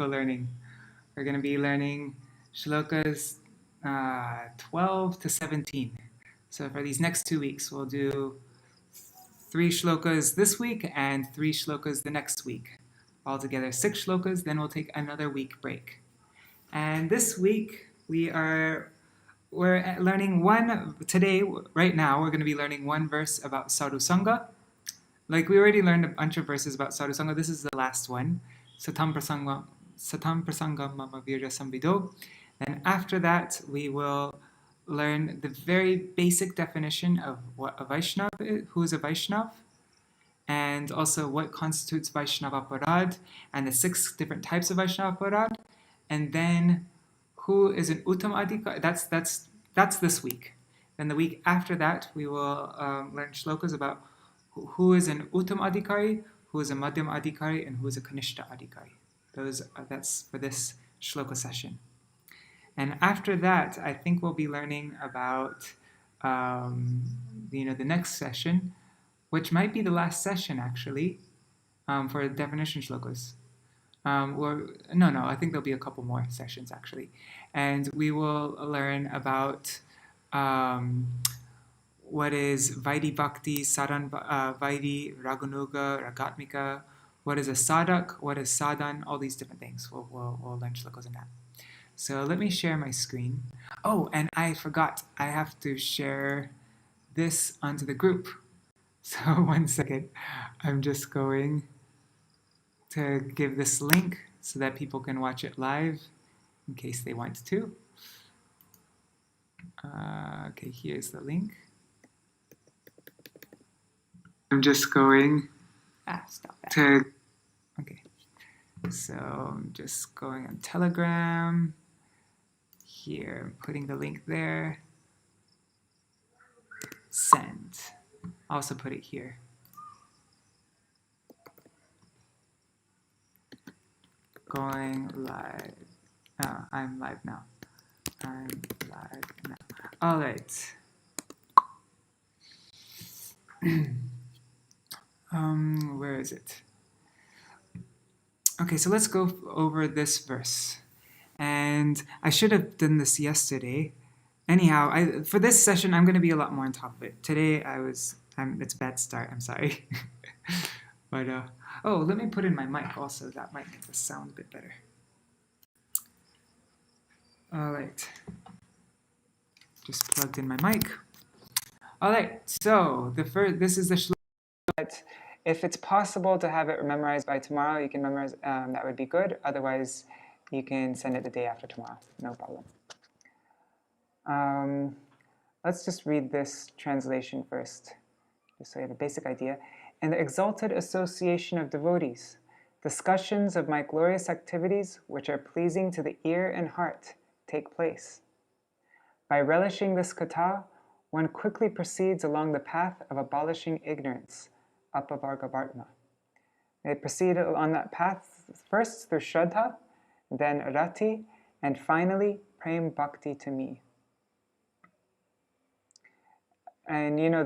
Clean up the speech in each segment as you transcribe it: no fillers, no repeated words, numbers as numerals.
learning. We're going to be learning shlokas 12 to 17. So for these next 2 weeks, we'll do 3 shlokas this week and 3 shlokas the next week. Altogether 6 shlokas, then we'll take another week break. And this week, we're learning right now, we're going to be learning one verse about sadhu-sangha. Like we already learned a bunch of verses about sadhu-sangha. This is the last one. Satāṁ prasaṅgān mama vīrya-saṁvido. And after that, we will learn the very basic definition of what a Vaishnav is, who is a Vaishnav, and also what constitutes Vaishnava aparad, and the 6 different types of Vaishnava aparad, and then who is an Uttam Adhikari. That's this week. Then the week after that, we will learn shlokas about who is an Uttam Adhikari, who is a Madhyam Adhikari, and who is a Kanishta Adhikari. That's for this shloka session. And after that, I think we'll be learning about the next session, which might be the last session actually, for definition shlokas. I think there'll be a couple more sessions actually. And we will learn about what is Vaidhi Bhakti, Sadhan Vaidhi, Raganuga, Ragatmika, what is a Sadak, what is Sadhan, all these different things. We'll learn shlokas on that. So let me share my screen. Oh, and I forgot, I have to share this onto the group. So 1 second, I'm just going to give this link so that people can watch it live in case they want to. Okay, here's the link. I'm just going okay. So I'm just going on Telegram. Here, I'm putting the link there. Send. I'll also put it here. Going live. I'm live now. All right. Where is it? Okay, so let's go over this verse. And I should have done this yesterday. Anyhow, for this session, I'm going to be a lot more on top of it. Today, it's a bad start. I'm sorry. But, let me put in my mic also. That might make the sound a bit better. All right. Just plugged in my mic. All right, so this is the shloka. If it's possible to have it memorized by tomorrow, you can memorize. That would be good. Otherwise, you can send it the day after tomorrow. No problem. Let's just read this translation first, just so you have a basic idea. In the exalted association of devotees, discussions of my glorious activities, which are pleasing to the ear and heart, take place. By relishing this kathāḥ, one quickly proceeds along the path of abolishing ignorance, apavarga-vartma. They proceed on that path first through śraddhā, then ratir, and finally prema-bhakti to me. And you know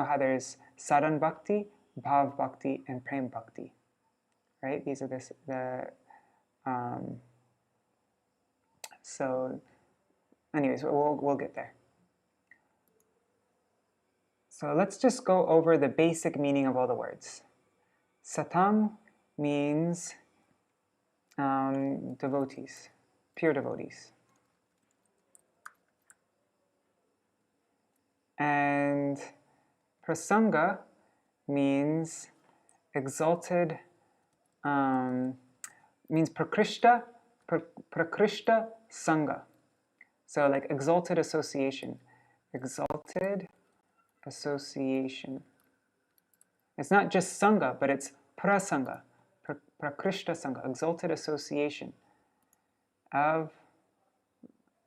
how there's sadhan bhakti, bhav-bhakti, and prema-bhakti, right? These are so anyways, we'll get there. So let's just go over the basic meaning of all the words. Satāṁ means devotees, pure devotees. And prasaṅgā means exalted, means prakrishta saṅgha. So like exalted association. Exalted association. It's not just saṅgha, but it's prasaṅgā, prakrishta saṅgha, exalted association of.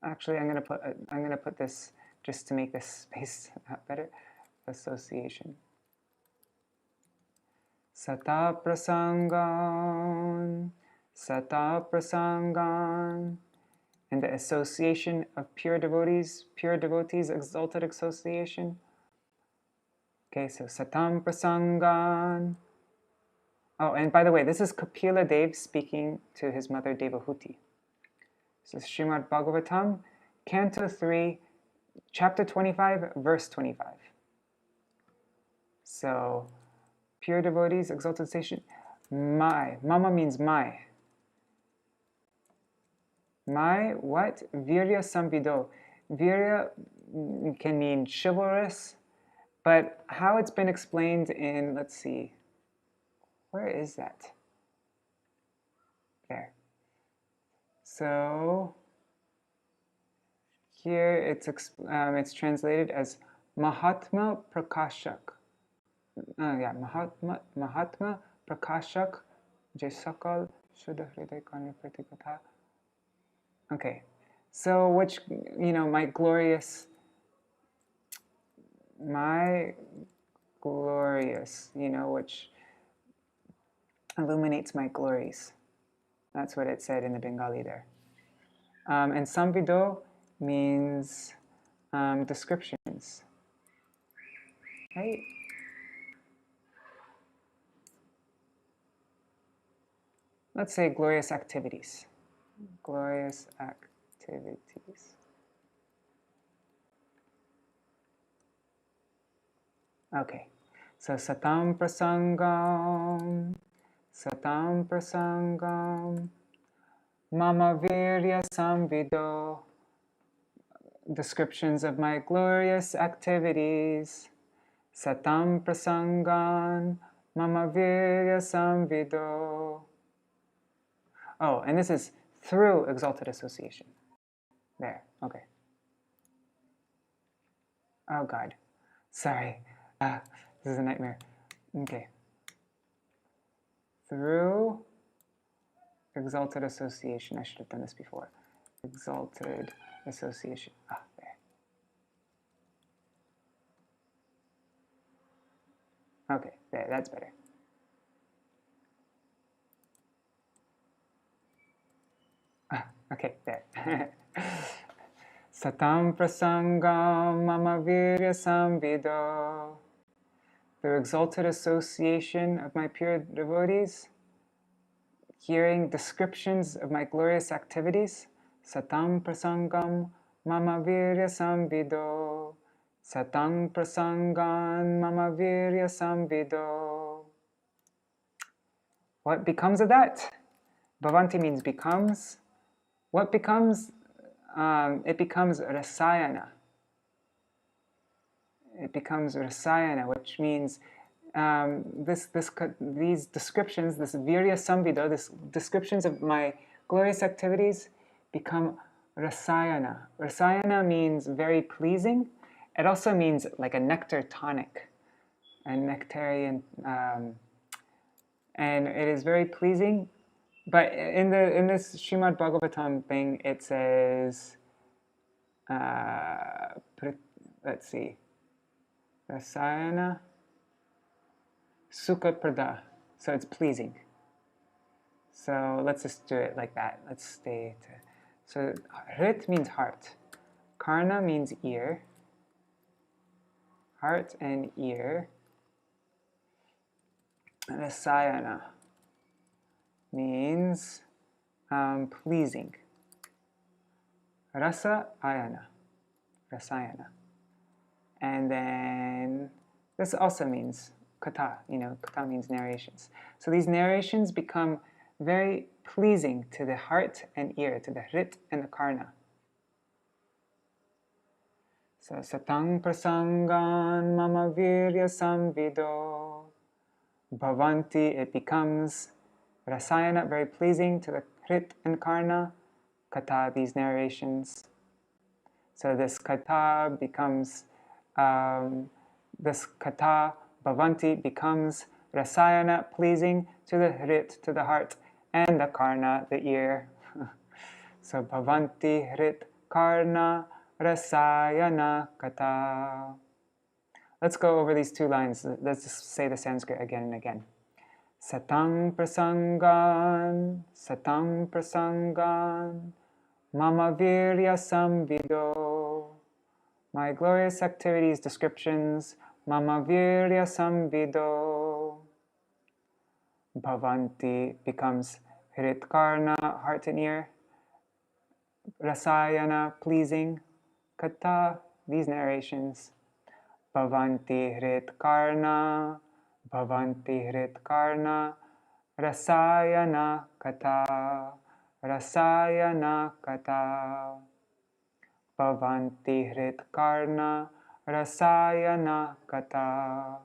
Actually, I'm gonna put this just to make this space better. Association. Prasaṅgān, and the association of pure devotees, exalted association. Okay, so satāṁ prasaṅgān, Oh, and by the way, this is Kapila Dev speaking to his mother Devahuti. This is Śrīmad-Bhāgavatam, Canto 3, Chapter 25, Verse 25. So, pure devotees, exalted station. My. Mama means my. My what? Vīrya-saṁvido. Vīrya can mean chivalrous, but how it's been explained in, let's see, where is that? There. So here it's translated as Mahatma Prakashak. Mahatma Prakashak Jaisakal Shuddha Hṛt-karṇa Pratikatha. Okay, so which, my glorious, which illuminates my glories. That's what it said in the Bengali there. And saṁvido means descriptions, right? Let's say glorious activities. Glorious activities. Okay, so satāṁ prasaṅgān, mama vīrya-saṁvido, descriptions of my glorious activities. Satāṁ prasaṅgān, mama vīrya-saṁvido. Oh, and this is through exalted association. There, okay. Oh God, sorry. This is a nightmare. Okay. Through exalted association. I should have done this before. Exalted association. There. Okay, there, that's better. Okay, there. Satāṁ prasaṅgān mama vīrya-saṁvido. Through exalted association of my pure devotees, hearing descriptions of my glorious activities. Satāṁ prasaṅgān mama vīrya-saṁvido. Satāṁ prasaṅgān mama vīrya-saṁvido. What becomes of that? Bhavanti means becomes. What becomes? It becomes rasa-ayanāḥ. It becomes rasa-ayanāḥ, which means these descriptions, this vīrya-saṁvido, this descriptions of my glorious activities become rasa-ayanāḥ. Rasa-ayanāḥ means very pleasing. It also means like a nectar tonic, a nectarian, and it is very pleasing. But in this Śrīmad-Bhāgavatam thing, it says, let's see, rasa-ayanāḥ, sukha-pradha, so it's pleasing. So let's just do it like that. Let's stay to. So hṛt means heart, karna means ear, heart and ear. Rasa-ayanāḥ means pleasing. Rasa-ayanāḥ, rasa-ayanāḥ. And then this also means kathāḥ, kathāḥ means narrations. So these narrations become very pleasing to the heart and ear, to the hṛt and the karna. So satāṁ prasaṅgān mama vīrya-saṁvido. Bhavanti, it becomes rasa-ayanāḥ, very pleasing to the hṛt and karna. Kathāḥ, these narrations. So this kathāḥ becomes, this kathāḥ, bhavanti, becomes rasa-ayanāḥ, pleasing to the hṛt, to the heart, and the karna, the ear. So bhavanti hṛt-karṇa-rasāyanāḥ kathāḥ. Let's go over these two lines. Let's just say the Sanskrit again and again. Satāṁ prasaṅgān, mama vīrya-saṁvido. My glorious activities, descriptions, mama vīrya-saṁvido. bhavanti becomes hṛt-karṇa, heart and ear, rasa-ayanāḥ, pleasing, kathāḥ, these narrations, bhavanti hṛt-karṇa, bhavanti hṛt-karṇa, rasa-ayanāḥ kathāḥ, rasa-ayanāḥ kathāḥ, bhavanti hṛt-karṇa, rasa-ayanāḥ kathāḥ,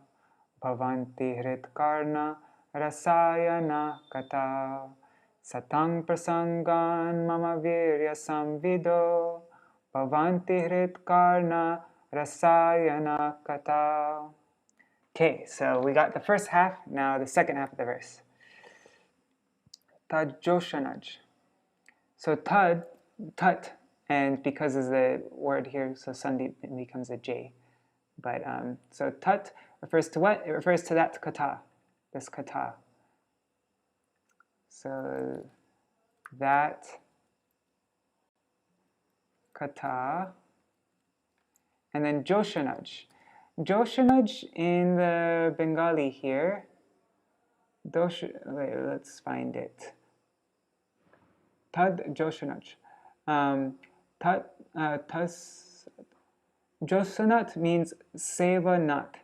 bhavanti hṛt-karṇa, rasa-ayanāḥ kathāḥ, satāṁ prasaṅgān mama vīrya-saṁvido, bhavanti hṛt-karṇa, rasa-ayanāḥ kathāḥ. Okay, so we got the first half, now the second half of the verse. taj-joṣaṇād. So tat, and because of the word here, so sun becomes a J. But so tat refers to what? It refers to that kathāḥ, this kathāḥ. So that kathāḥ, and then joṣaṇād. joṣaṇād in the Bengali here, wait, let's find it. taj-joṣaṇād. joṣaṇād means sevanāt.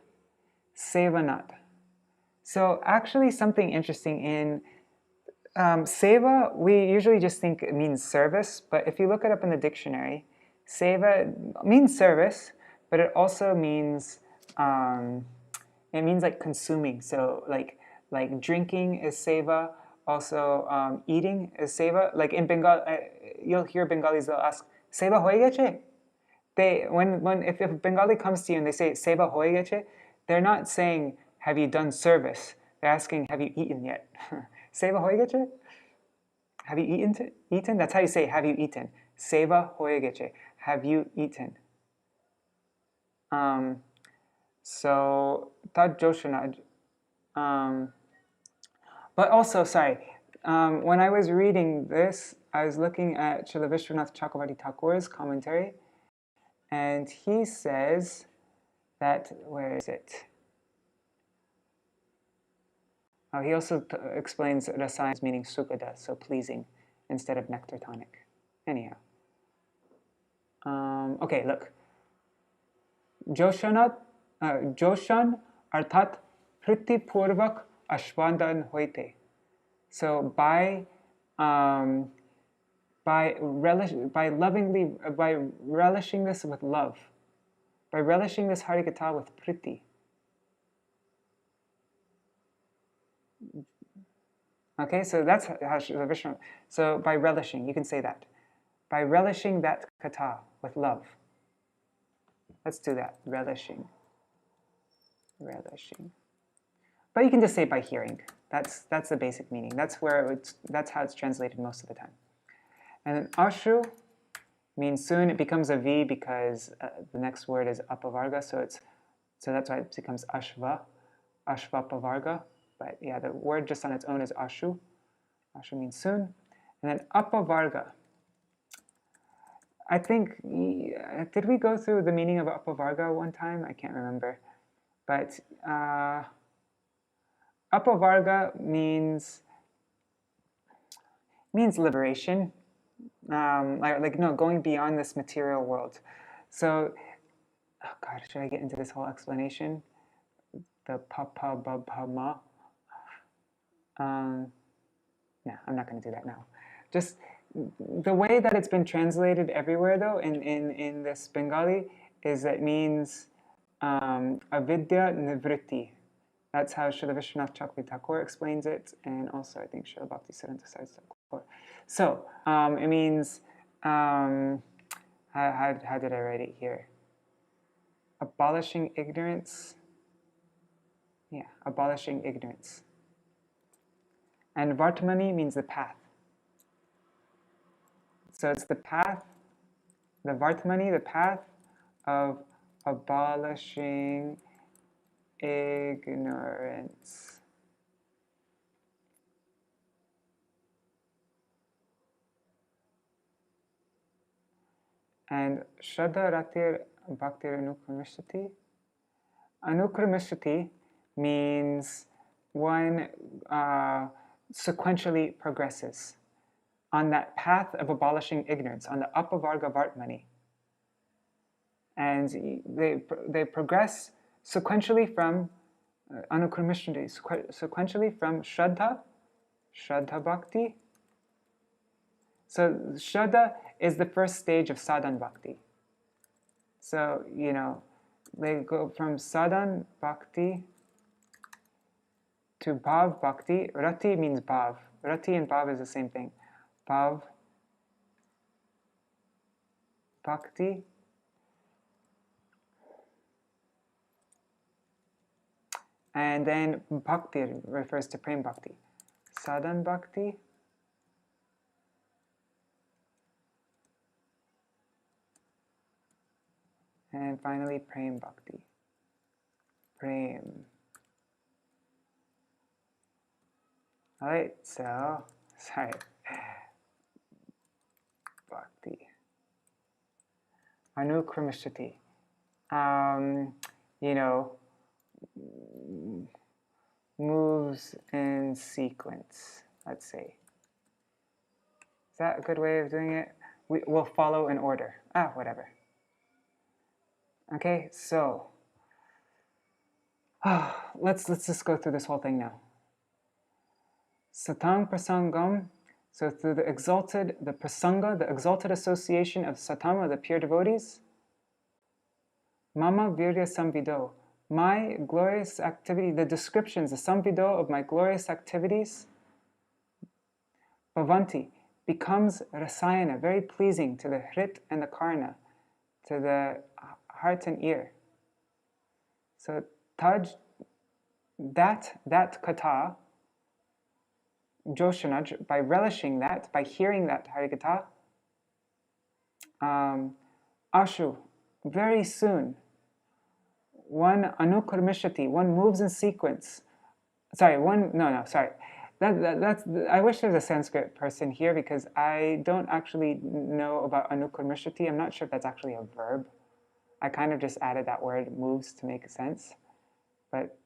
Sevanāt. So actually something interesting in seva, we usually just think it means service, but if you look it up in the dictionary, seva means service, but it also means like consuming. So like drinking is seva, also eating is seva. Like in Bengal, you'll hear Bengalis, they'll ask, seva hoye geche? If a Bengali comes to you and they say seva hoye geche, they're not saying have you done service, they're asking have you eaten yet? Seva hoye geche? Have you eaten? That's how you say have you eaten. Seva hoye geche. Have you eaten? So taj-joṣaṇād. But also, sorry, when I was reading this, I was looking at Srila Vishwanath Chakravarti Thakur's commentary, and he says that, where is it? He also explains rasa meaning sukada, so pleasing, instead of nectar tonic. Anyhow. Okay, look. joṣaṇād, joṣan arthat ḥṛtī-pūrvak aśvadan hoite. So by relishing this with love, by relishing this harikathā with priti. Okay, so that's how Vishnu. So by relishing, you can say that. By relishing that kathāh with love. Let's do that. Relishing. But you can just say by hearing. That's the basic meaning. That's how it's translated most of the time. And then ashu means soon. It becomes a V because the next word is apavarga, so that's why it becomes ashva, apavarga. But yeah, the word just on its own is ashu. Ashu means soon. And then apavarga. I think, did we go through the meaning of apavarga one time? I can't remember. But apavarga means liberation. Going beyond this material world. So, oh God, should I get into this whole explanation? The papa-babhama. No, I'm not going to do that now. Just the way that it's been translated everywhere, though, in this Bengali, is that it means avidya nivritti. That's how Srila Vishwanath Chakravarti Thakur explains it, and also I think Srila Bhakti Siddhanta Thakur. So it means how did I write it here? Abolishing ignorance. Yeah, abolishing ignorance. And vartmani means the path. So it's the path, the vartmani, the path of abolishing ignorance. And śraddhā, ratir, bhaktir, anukramiṣyati. Anukramiṣyati means one sequentially progresses on that path of abolishing ignorance, on the apavarga-vartmani. And they progress sequentially from anukramiṣyati, sequentially from śraddhā, bhakti. So śraddhā is the first stage of sadhana bhakti. So, they go from sadhana bhakti to bhakti. Rati means bhav. Rati and bhav is the same thing. Bhav, bhakti, and then bhaktir refers to prema-bhakti. Sadhana bhakti, and finally prema-bhakti. Alright, so, sorry. Bhakti. Anukramiṣyati. Moves in sequence, let's say. Is that a good way of doing it? We'll follow in order. Whatever. Okay, so let's just go through this whole thing now. Satāṁ prasaṅgān, so through the exalted, the prasaṅgā, the exalted association of satāṁ, the pure devotees. Mama vīrya-saṁvido, my glorious activity, the descriptions, the saṁvido of my glorious activities, bhavanti, becomes rasa-ayanāḥ, very pleasing to the hṛt and the karna, to the heart and ear. So that kathāḥ, taj-joṣaṇād, by relishing that, by hearing that harikathā, ashu, very soon, one anukramiṣyati, one moves in sequence. Sorry. That's. I wish there was a Sanskrit person here because I don't actually know about anukramiṣyati. I'm not sure if that's actually a verb. I kind of just added that word moves to make sense. But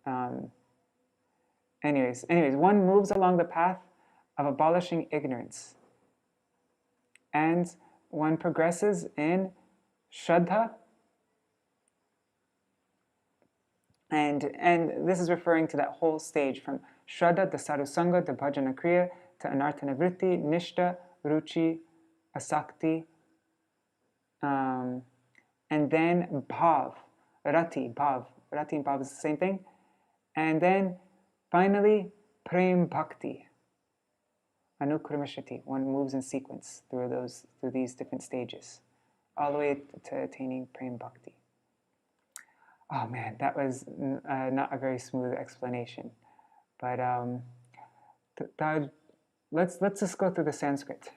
anyways, one moves along the path of abolishing ignorance. And one progresses in śraddhā. And this is referring to that whole stage from śraddhā to sadhusanga to bhajana kriya to anartha-nivritti, nishtha, ruci, asakti, and then bhav, rati and bhav is the same thing. And then finally prema-bhakti, anukramiṣyati, one moves in sequence through these different stages, all the way to attaining prema-bhakti. Oh man, that was not a very smooth explanation, but let's just go through the Sanskrit.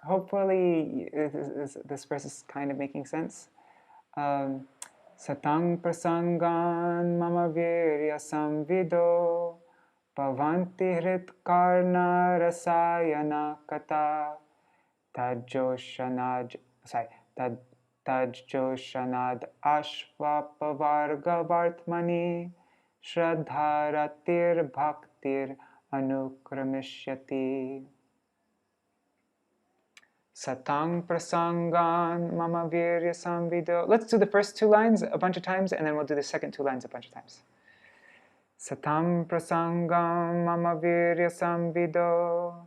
Hopefully this verse is kind of making sense. Satāṁ prasaṅgān mama vīrya-saṁvido bhavanti hṛt-karṇa-rasāyanāḥ taj-joṣaṇād apavarga-vartmani śraddhā ratir bhaktir anukramiṣyati. Satāṁ prasaṅgān mama vīrya-saṁvido. Let's do the first two lines a bunch of times, and then we'll do the second two lines a bunch of times. Satāṁ prasaṅgān mama vīrya-saṁvido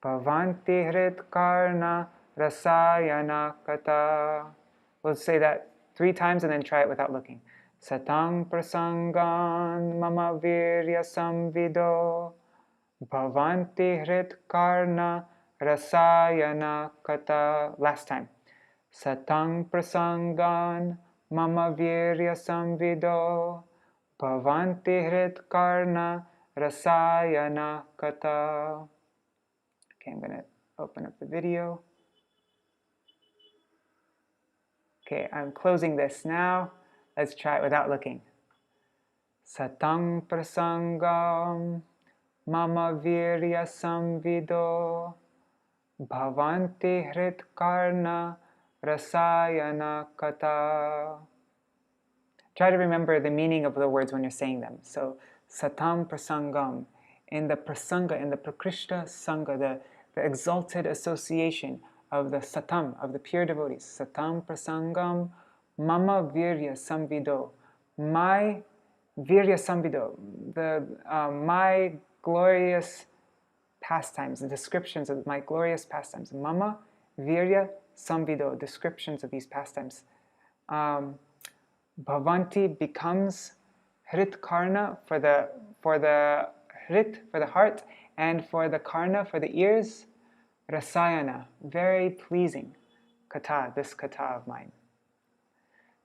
bhavanti hṛt-karṇa-rasāyanāḥ. We'll say that 3 times and then try it without looking. Satāṁ prasaṅgān mama vīrya-saṁvido bhavanti hṛt-karṇa-rasāyanāḥ. Last time. Satāṁ prasaṅgān mama vīrya-saṁvido bhavanti hṛt-karṇa-rasāyanāḥ. Okay, I'm going to open up the video. Okay, I'm closing this now. Let's try it without looking. Satāṁ prasaṅgān mama vīrya-saṁvido bhavanti hṛt-karṇa-rasāyanāḥ. Try to remember the meaning of the words when you're saying them. So, satāṁ prasaṅgān, in the prasanga, in the prakrishta sangha, the exalted association of the satām, of the pure devotees. Satāṁ prasaṅgān mama vīrya-saṁvido, my vīrya-saṁvido, my glorious pastimes, the descriptions of my glorious pastimes. Mama vīrya-saṁvido, descriptions of these pastimes. Bhavanti becomes hṛt-karṇa for the hṛt, for the heart, and for the karna, for the ears. Rasa-ayanāḥ, very pleasing. Kathāḥ, this kathāḥ of mine.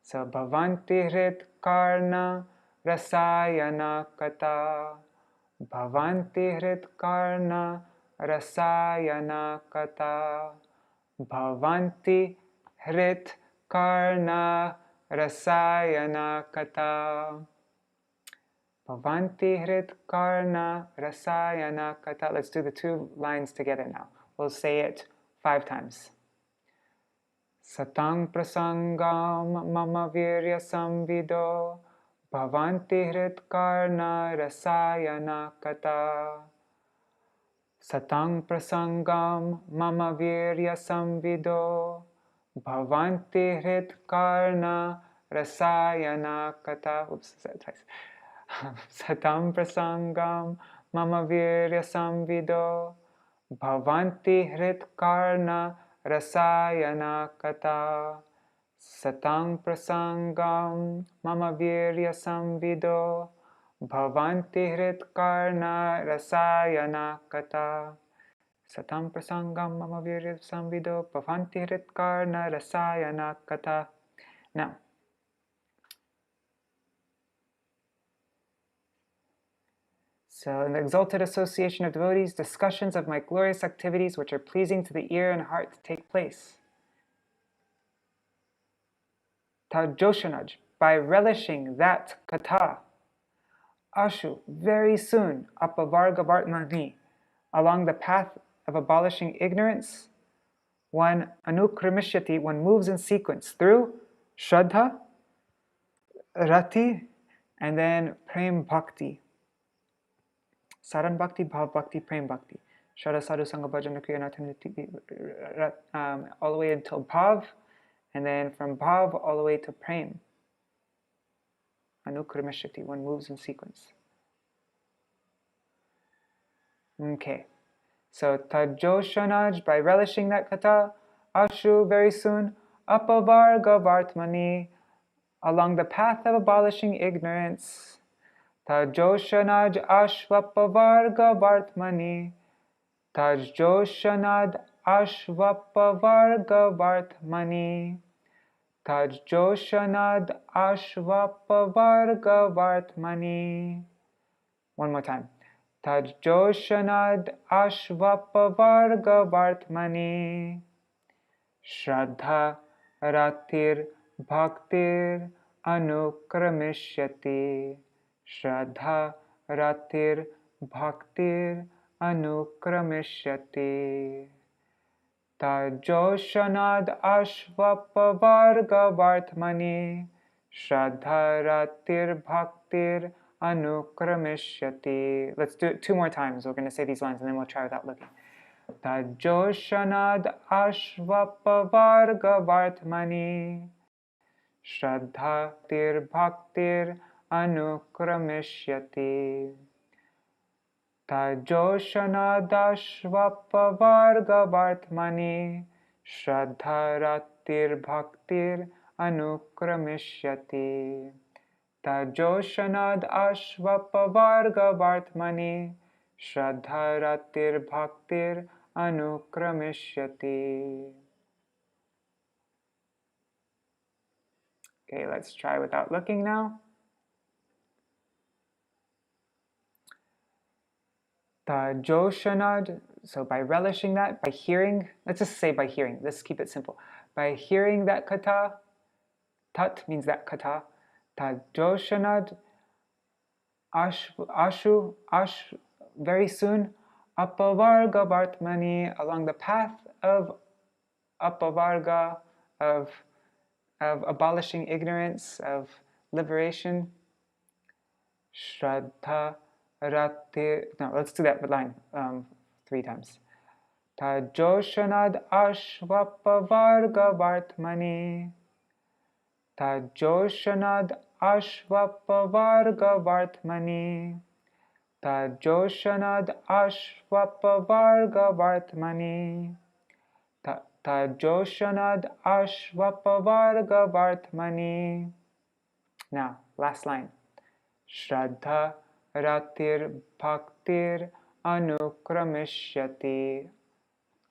So bhavanti hṛt-karṇa-rasāyanāḥ kathāḥ. Bhavanti hṛt-karṇa-rasāyanāḥ kathāḥ. Bhavanti hṛt-karṇa-rasāyanāḥ kathāḥ. Bhavanti hṛt-karṇa-rasāyanāḥ kathāḥ. Let's do the two lines together now. We'll say it 5 times. Satāṁ prasaṅgān mama vīrya-saṁvido, bhavanti hṛt-karṇa-rasāyanāḥ kathāḥ. Satāṁ prasaṅgān mama vīrya-saṁvido, bhavanti hṛt-karṇa-rasāyanāḥ kathāḥ. Oops, said it twice. Satāṁ prasaṅgān mama vīrya-saṁvido, bhavanti hṛt-karṇa-rasāyanāḥ kathāḥ. Satāṁ prasaṅgān mama vīrya-saṁvido, bhavanti hṛt-karṇa-rasāyanāḥ kathāḥ. Satāṁ prasaṅgān mama vīrya-saṁvido, bhavanti hṛt-karṇa-rasāyanāḥ kathāḥ. Now, so in the exalted association of devotees, discussions of my glorious activities which are pleasing to the ear and heart take place. Taj-joṣaṇād, by relishing that kathāḥ. Ashu, very soon, apavarga-vartmani, along the path of abolishing ignorance, one anukramiṣyati, one moves in sequence through śraddhā, ratir, and then prema-bhakti. Saran bhakti, bhav-bhakti, prema-bhakti. Śraddhā sadhu sangha bhajana kriya all the way until bhav, and then from bhav all the way to prema. Anukramiṣyati, one moves in sequence. Okay. So taj-joṣaṇād, by relishing that kathāḥ. Ashu, very soon. Apavarga-vartmani, along the path of abolishing ignorance. taj-joṣaṇād apavarga-vartmani. taj-joṣaṇād apavarga-vartmani. taj-joṣaṇād apavarga-vartmani. One more time. taj-joṣaṇād apavarga-vartmani. śraddhā, ratir, bhaktir, anukramiṣyati. śraddhā, ratir, bhaktir, anukramiṣyati. taj-joṣaṇād apavarga-vartmani. śraddhā, ratir, bhaktir, anukramiṣyati. Let's do it 2 more times. We're going to say these lines and then we'll try without looking. taj-joṣaṇād apavarga-vartmani. śraddhā, ratir, bhaktir, anukramiṣyati. taj-joṣaṇād apavarga-vartmani. śraddhā, ratir, bhaktir, anukramiṣyati. taj-joṣaṇād apavarga-vartmani. śraddhā, ratir, bhaktir, anukramiṣyati. Okay, let's try without looking now. taj-joṣaṇād, so by relishing that, by hearing, let's just say by hearing, let's keep it simple. By hearing that kathāḥ, tat means that kathāḥ, taj-joṣaṇād, ashu, very soon, apavarga-vartmani, along the path of apavarga, of abolishing ignorance, of liberation. śraddhā, ratir. No, let's do that line 3 times. taj-joṣaṇād apavarga-vartmani. taj-joṣaṇād apavarga-vartmani. taj-joṣaṇād apavarga-vartmani. taj-joṣaṇād apavarga-vartmani. Now, last line. Śraddhā, ratir, bhaktir, anukramiṣyati.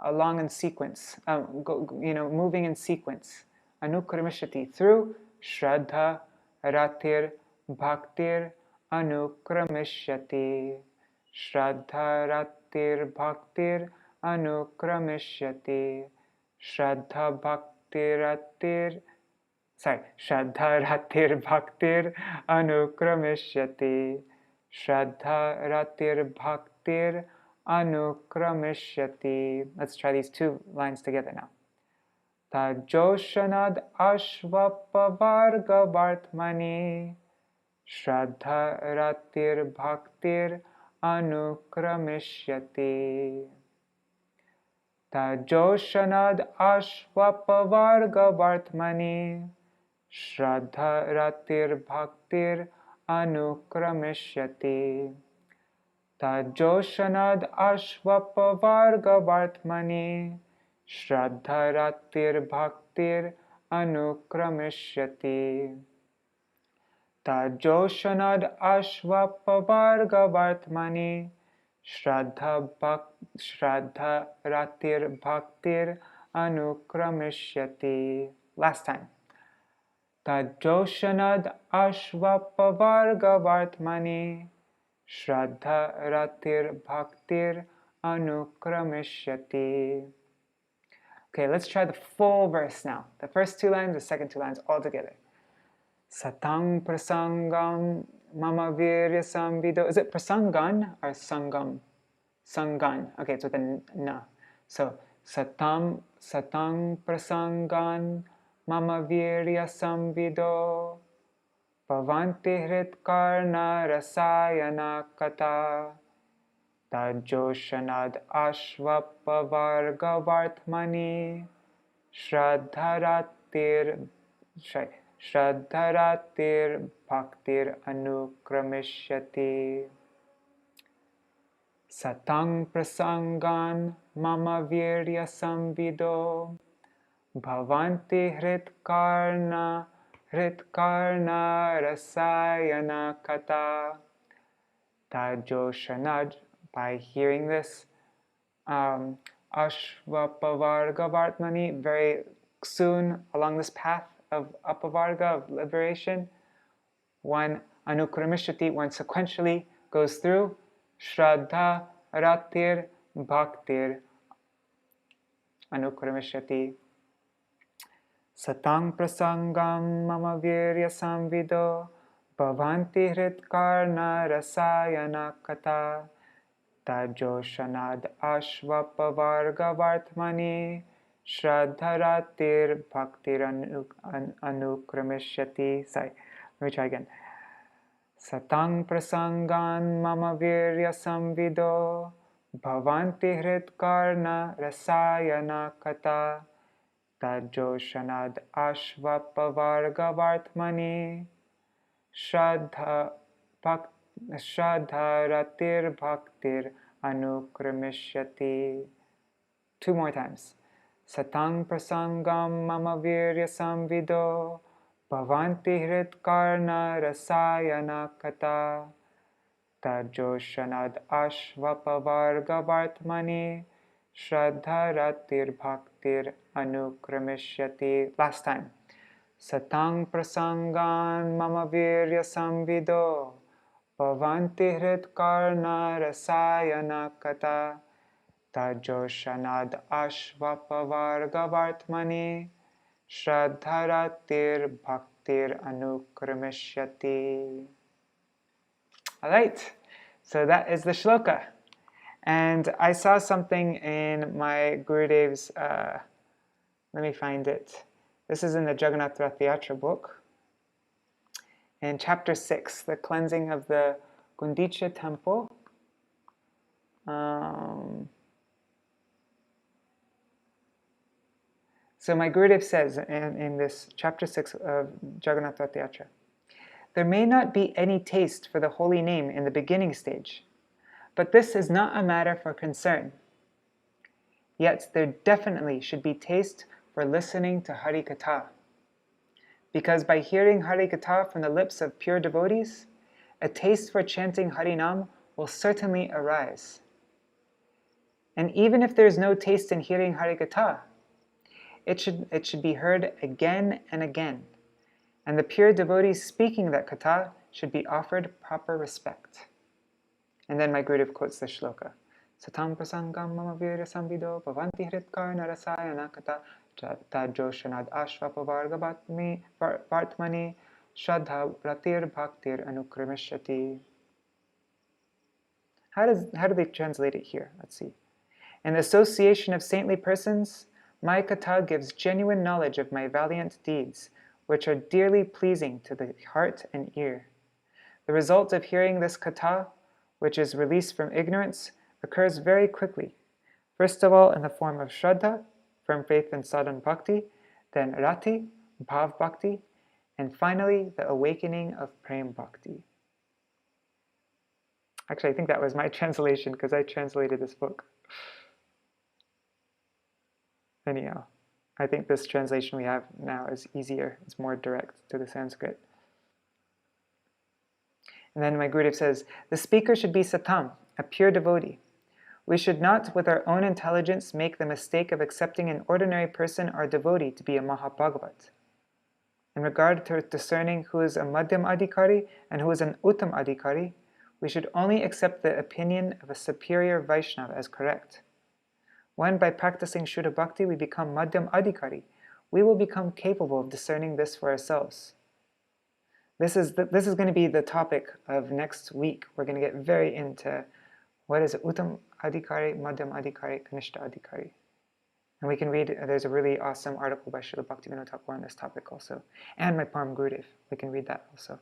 Along in sequence, moving in sequence. Anukramiṣyati, through śraddhā, ratir, bhaktir, anukramiṣyati. Śraddhā, ratir, bhaktir, anukramiṣyati. Śraddhā, bhaktir, ratir. Śraddhā, ratir, bhaktir, anukramiṣyati. Śraddhā, ratir, bhaktir, anukramiṣyati. Let's try these 2 lines together now. taj-joṣaṇād apavarga-vartmani. Śraddhā, ratir, bhaktir, anukramiṣyati. taj-joṣaṇād apavarga-vartmani. Śraddhā, ratir, bhaktir, anukramiṣyati. taj-joṣaṇād apavarga-vartmani. Śraddhā, ratir, bhaktir, anukramiṣyati. taj-joṣaṇād apavarga-vartmani. Śraddhā, ratir, bhaktir, anukramiṣyati. Last time. taj-joṣaṇād apavarga-vartmani. Śraddhā, ratir, bhaktir, anukramiṣyati. Okay, let's try the full verse now. The first 2 lines, the second 2 lines all together. Satāṁ prasaṅgān mama vīrya-saṁvido. Is it prasaṅgān or saṅgam? Saṅgān. Okay, it's with a na. So, satāṁ prasaṅgān mama vīrya-saṁvido. Bhavanti hṛt-karṇa-rasāyanāḥ. taj-joṣaṇād apavarga-vartmani. Śraddhā, ratir, bhaktir, anukramiṣyati. Satāṁ prasaṅgān mama vīrya-saṁvido. Bhavanti hṛt-karṇa-rasāyanāḥ. taj-joṣaṇād. By hearing this, apavarga-vartmani, very soon along this path of apavarga, of liberation, one anukramiṣyati, one sequentially goes through śraddhā, ratir, bhaktir, anukramiṣyati. Satāṁ prasaṅgān mama vīrya-saṁvido. Bhavanti hṛt-karṇa-rasāyanāḥ. taj-joṣaṇād apavarga-vartmani. Śraddhā, ratir, bhaktir, anukramiṣyati. Sorry, let me try again. Satāṁ prasaṅgān mama vīrya-saṁvido. Bhavanti hṛt-karṇa-rasāyanāḥ. taj-joṣaṇād apavarga-vartmani. Śraddhā, ratir, bhaktir, anukramiṣyati. 2 more times. Satāṁ prasaṅgān mama vīrya-saṁvido. Bhavanti hṛt-karṇa-rasāyanāḥ. taj-joṣaṇād apavarga-vartmani. Śraddhā, ratir, bhaktir, anukramiṣyati. Last time. Satāṁ prasaṅgān mama vīrya-saṁvido. Bhavanti hṛt-karṇa-rasāyanāḥ. taj-joṣaṇād apavarga-vartmani. Śraddhā, ratir, bhaktir, anukramiṣyati. Alright, so that is the shloka. And I saw something in my Gurudev's, let me find it. This is in the Jagannath Rath Yatra book. in chapter 6, the cleansing of the Gundicha temple. So my Gurudev says in this chapter 6 of Jagannath Rath-yatra, there may not be any taste for the holy name in the beginning stage, but this is not a matter for concern. Yet there definitely should be taste for listening to harikathā, because by hearing harikathā from the lips of pure devotees, a taste for chanting Harinam will certainly arise. And even if there is no taste in hearing harikathā, it should be heard again and again, and the pure devotees speaking that katha should be offered proper respect. And then my Gurudev quotes the shloka. Satāṁ prasaṅgān mama vīrya-saṁvido bhavanti hṛt-karṇa-rasāyanāḥ taj-joṣaṇād apavarga-vartmani śraddhā ratir bhaktir anukramiṣyati. How do they translate it here? Let's see. In the association of saintly persons, my katha gives genuine knowledge of my valiant deeds, which are dearly pleasing to the heart and ear. The result of hearing this katha, which is release from ignorance, occurs very quickly. First of all, in the form of śraddhā, firm faith in sadhana bhakti, then ratir, bhakti, and finally the awakening of prema-bhakti. Actually, I think that was my translation because I translated this book. Anyhow, I think this translation we have now is easier. It's more direct to the Sanskrit. And then my Gurudev says, the speaker should be satāṁ, a pure devotee. We should not, with our own intelligence, make the mistake of accepting an ordinary person or devotee to be a Mahābhagavat. In regard to discerning who is a madhyam adhikari and who is an uttam adhikari, we should only accept the opinion of a superior Vaishnava as correct. When by practicing Shuddha Bhakti we become madhyam adhikari, we will become capable of discerning this for ourselves. This is going to be the topic of next week. We're going to get very into what is uttam adhikari, madhyam adhikari, kanishta adhikari. And we can read, there's a really awesome article by Srila Bhaktivinoda Thakur on this topic also. And my Param Gurudev, we can read that also.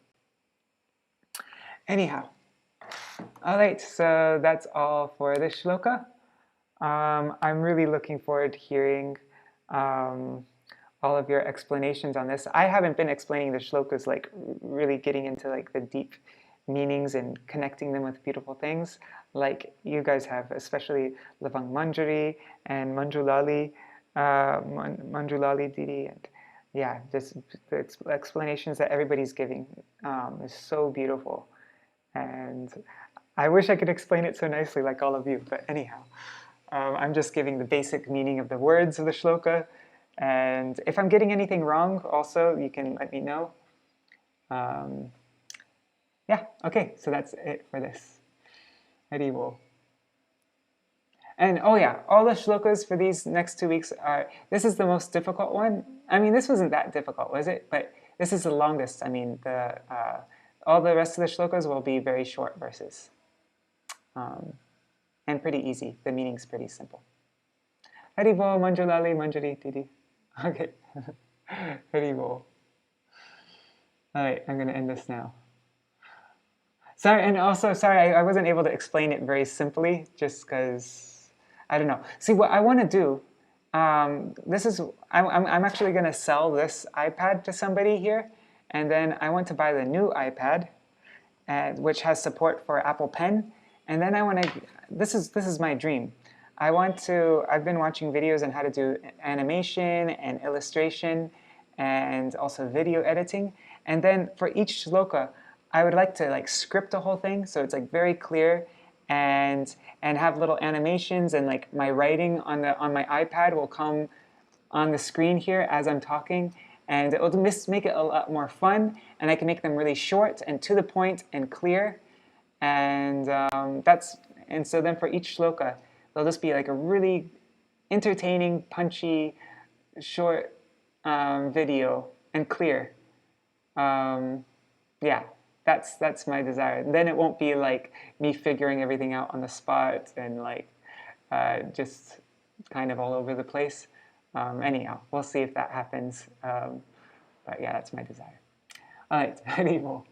Anyhow, alright, so that's all for this shloka. I'm really looking forward to hearing all of your explanations on this. I haven't been explaining the shlokas, like really getting into like the deep meanings and connecting them with beautiful things like you guys have, especially Lavang Manjari and Manjulali Didi, and yeah, just the explanations that everybody's giving is so beautiful. And I wish I could explain it so nicely like all of you, but anyhow. I'm just giving the basic meaning of the words of the shloka, and if I'm getting anything wrong also, you can let me know. Yeah, okay, so that's it for this. Hari bol. And oh yeah, all the shlokas for these next 2 weeks are, this is the most difficult one. I mean, this wasn't that difficult, was it? But this is the longest. I mean, all the rest of the shlokas will be very short verses. And pretty easy. The meaning's pretty simple. Hari bol, Manjulali, Manjari, Didi. Okay. Hari bol. Alright, I'm going to end this now. Sorry, and also, sorry, I wasn't able to explain it very simply, just because, I don't know. See, what I want to do, I'm actually going to sell this iPad to somebody here, and then I want to buy the new iPad, which has support for Apple Pen. And then I want to, this is my dream. I've been watching videos on how to do animation and illustration and also video editing. And then for each shloka, I would like to like script the whole thing so it's like very clear and have little animations, and like my writing on my iPad will come on the screen here as I'm talking, and it will just make it a lot more fun, and I can make them really short and to the point and clear. And so then for each shloka, there'll just be like a really entertaining, punchy, short video and clear. Yeah, that's my desire. Then it won't be like me figuring everything out on the spot and like just kind of all over the place. Anyhow, we'll see if that happens. But yeah, that's my desire. All right, anymore.